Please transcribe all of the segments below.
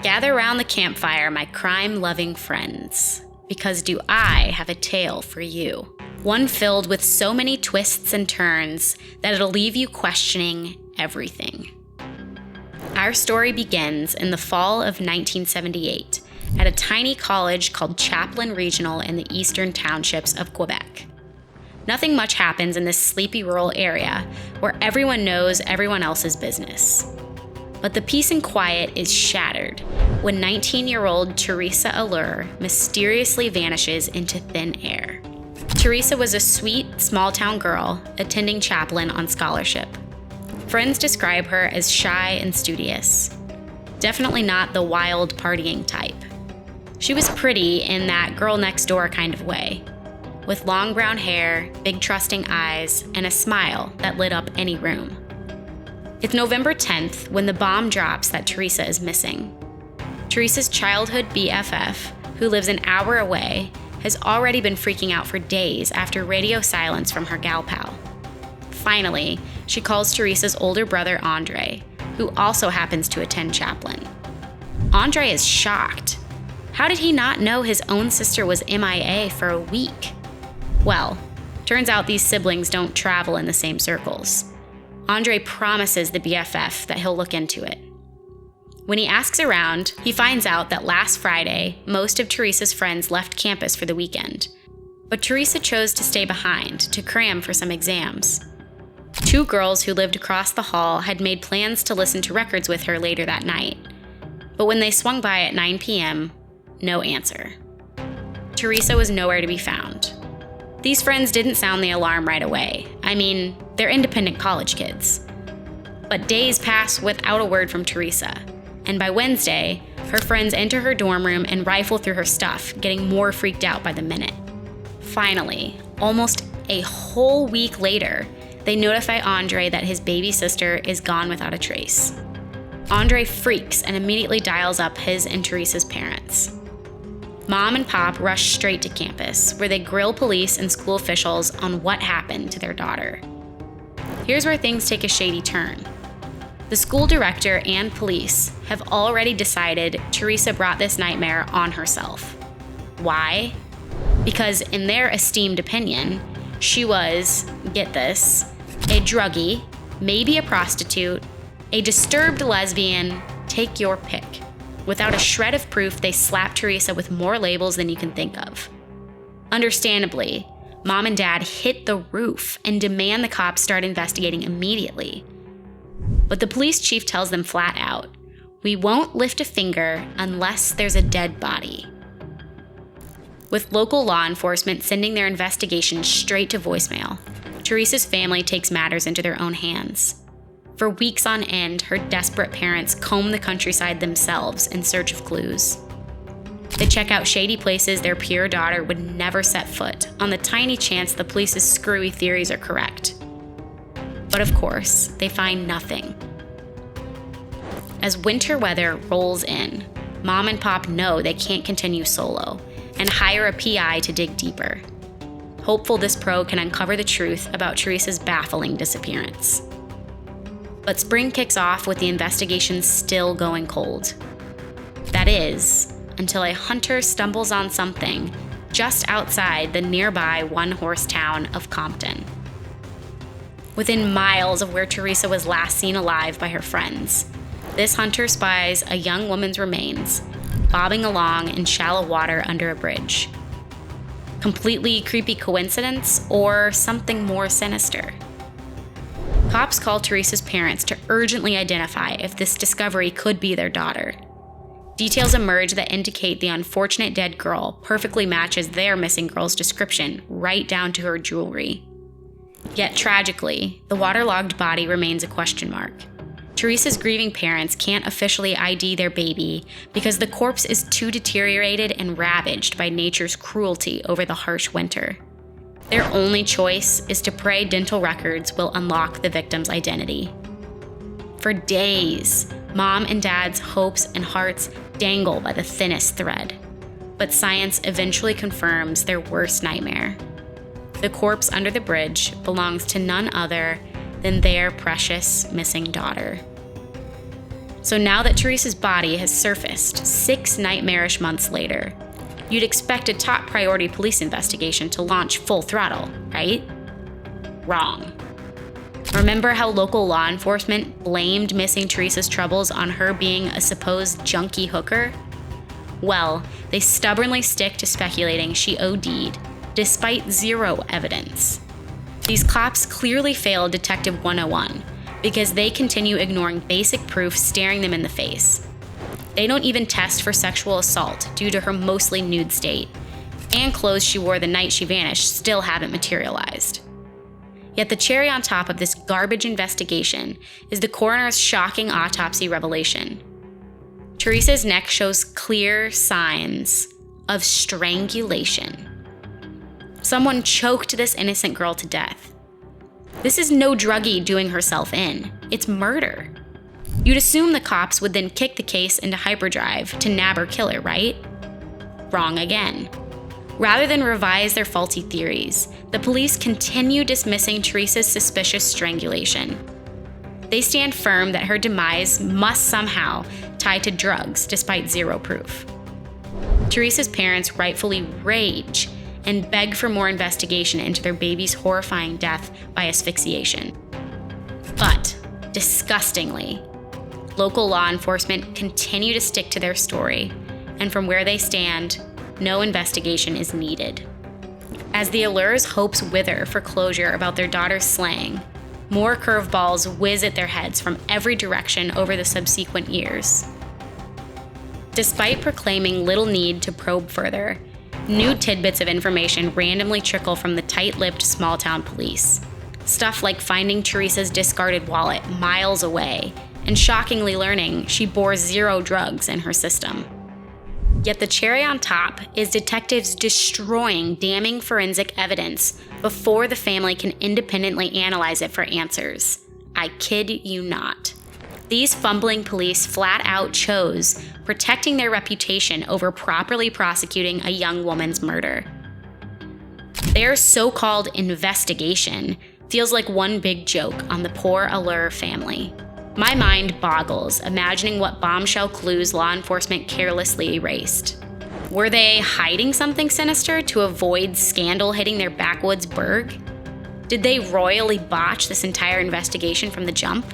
Gather round the campfire, my crime-loving friends, because do I have a tale for you. One filled with so many twists and turns that it'll leave you questioning everything. Our story begins in the fall of 1978 at a tiny college called Champlain Regional in the eastern townships of Quebec. Nothing much happens in this sleepy rural area where everyone knows everyone else's business. But the peace and quiet is shattered when 19-year-old Teresa Allore mysteriously vanishes into thin air. Teresa was a sweet, small-town girl attending Champlain on scholarship. Friends describe her as shy and studious. Definitely not the wild, partying type. She was pretty in that girl-next-door kind of way, with long brown hair, big trusting eyes, and a smile that lit up any room. It's November 10th when the bomb drops that Teresa is missing. Teresa's childhood BFF, who lives an hour away, has already been freaking out for days after radio silence from her gal pal. Finally, she calls Teresa's older brother Andre, who also happens to attend Champlain. Andre is shocked. How did he not know his own sister was MIA for a week? Well, turns out these siblings don't travel in the same circles. Andre promises the BFF that he'll look into it. When he asks around, he finds out that last Friday, most of Teresa's friends left campus for the weekend. But Teresa chose to stay behind to cram for some exams. Two girls who lived across the hall had made plans to listen to records with her later that night. But when they swung by at 9 p.m., no answer. Teresa was nowhere to be found. These friends didn't sound the alarm right away. I mean, they're independent college kids. But days pass without a word from Teresa, and by Wednesday, her friends enter her dorm room and rifle through her stuff, getting more freaked out by the minute. Finally, almost a whole week later, they notify Andre that his baby sister is gone without a trace. Andre freaks and immediately dials up his and Teresa's parents. Mom and Pop rush straight to campus, where they grill police and school officials on what happened to their daughter. Here's where things take a shady turn. The school director and police have already decided Teresa brought this nightmare on herself. Why? Because in their esteemed opinion, she was, get this, a druggie, maybe a prostitute, a disturbed lesbian, take your pick. Without a shred of proof, they slap Teresa with more labels than you can think of. Understandably, Mom and Dad hit the roof and demand the cops start investigating immediately. But the police chief tells them flat out, "We won't lift a finger unless there's a dead body." With local law enforcement sending their investigation straight to voicemail, Teresa's family takes matters into their own hands. For weeks on end, her desperate parents comb the countryside themselves in search of clues. They check out shady places their pure daughter would never set foot, on the tiny chance the police's screwy theories are correct. But of course, they find nothing. As winter weather rolls in, Mom and Pop know they can't continue solo, and hire a PI to dig deeper. Hopeful this pro can uncover the truth about Teresa's baffling disappearance. But spring kicks off with the investigation still going cold. That is, until a hunter stumbles on something just outside the nearby one-horse town of Compton. Within miles of where Teresa was last seen alive by her friends, this hunter spies a young woman's remains, bobbing along in shallow water under a bridge. Completely creepy coincidence or something more sinister? Cops call Teresa's parents to urgently identify if this discovery could be their daughter. Details emerge that indicate the unfortunate dead girl perfectly matches their missing girl's description, right down to her jewelry. Yet tragically, the waterlogged body remains a question mark. Teresa's grieving parents can't officially ID their baby because the corpse is too deteriorated and ravaged by nature's cruelty over the harsh winter. Their only choice is to pray dental records will unlock the victim's identity. For days, Mom and Dad's hopes and hearts dangle by the thinnest thread, but science eventually confirms their worst nightmare. The corpse under the bridge belongs to none other than their precious missing daughter. So now that Teresa's body has surfaced 6 nightmarish months later, you'd expect a top priority police investigation to launch full throttle, right? Wrong. Remember how local law enforcement blamed missing Teresa's troubles on her being a supposed junkie hooker? Well, they stubbornly stick to speculating she OD'd, despite zero evidence. These cops clearly failed Detective 101 because they continue ignoring basic proof staring them in the face. They don't even test for sexual assault due to her mostly nude state, and clothes she wore the night she vanished still haven't materialized. Yet the cherry on top of this garbage investigation is the coroner's shocking autopsy revelation. Teresa's neck shows clear signs of strangulation. Someone choked this innocent girl to death. This is no druggie doing herself in. It's murder. You'd assume the cops would then kick the case into hyperdrive to nab her killer, right? Wrong again. Rather than revise their faulty theories, the police continue dismissing Teresa's suspicious strangulation. They stand firm that her demise must somehow tie to drugs, despite zero proof. Teresa's parents rightfully rage and beg for more investigation into their baby's horrifying death by asphyxiation. But, disgustingly, local law enforcement continue to stick to their story, and from where they stand, no investigation is needed. As the Allures' hopes wither for closure about their daughter's slaying, more curveballs whiz at their heads from every direction over the subsequent years. Despite proclaiming little need to probe further, new tidbits of information randomly trickle from the tight-lipped small-town police. Stuff like finding Teresa's discarded wallet miles away, and shockingly learning she bore 0 drugs in her system. Yet the cherry on top is detectives destroying damning forensic evidence before the family can independently analyze it for answers. I kid you not. These fumbling police flat out chose protecting their reputation over properly prosecuting a young woman's murder. Their so-called investigation feels like one big joke on the poor Allure family. My mind boggles imagining what bombshell clues law enforcement carelessly erased. Were they hiding something sinister to avoid scandal hitting their backwoods burg? Did they royally botch this entire investigation from the jump?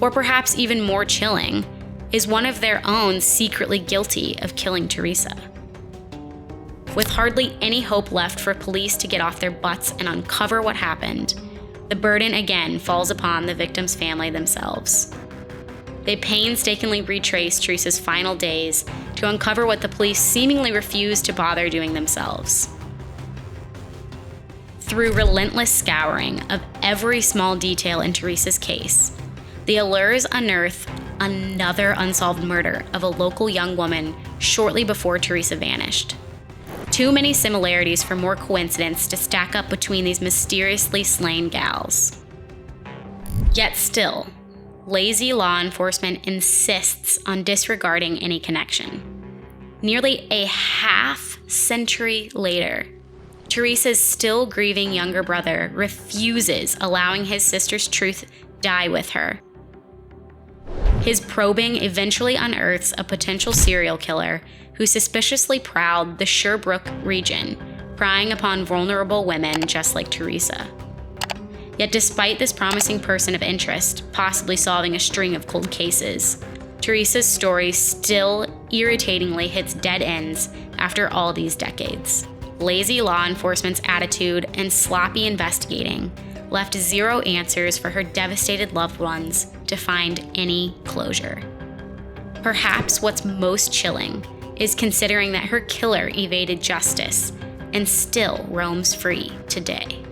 Or perhaps even more chilling, is one of their own secretly guilty of killing Teresa? With hardly any hope left for police to get off their butts and uncover what happened, the burden again falls upon the victim's family themselves. They painstakingly retrace Teresa's final days to uncover what the police seemingly refuse to bother doing themselves. Through relentless scouring of every small detail in Teresa's case, the Allures unearth another unsolved murder of a local young woman shortly before Teresa vanished. Too many similarities for more coincidence to stack up between these mysteriously slain gals. Yet still, lazy law enforcement insists on disregarding any connection. Nearly a half-century later, Teresa's still grieving younger brother refuses allowing his sister's truth die with her. His probing eventually unearths a potential serial killer who suspiciously prowled the Sherbrooke region, prying upon vulnerable women just like Teresa. Yet despite this promising person of interest possibly solving a string of cold cases, Teresa's story still irritatingly hits dead ends after all these decades. Lazy law enforcement's attitude and sloppy investigating left 0 answers for her devastated loved ones to find any closure. Perhaps what's most chilling is considering that her killer evaded justice and still roams free today.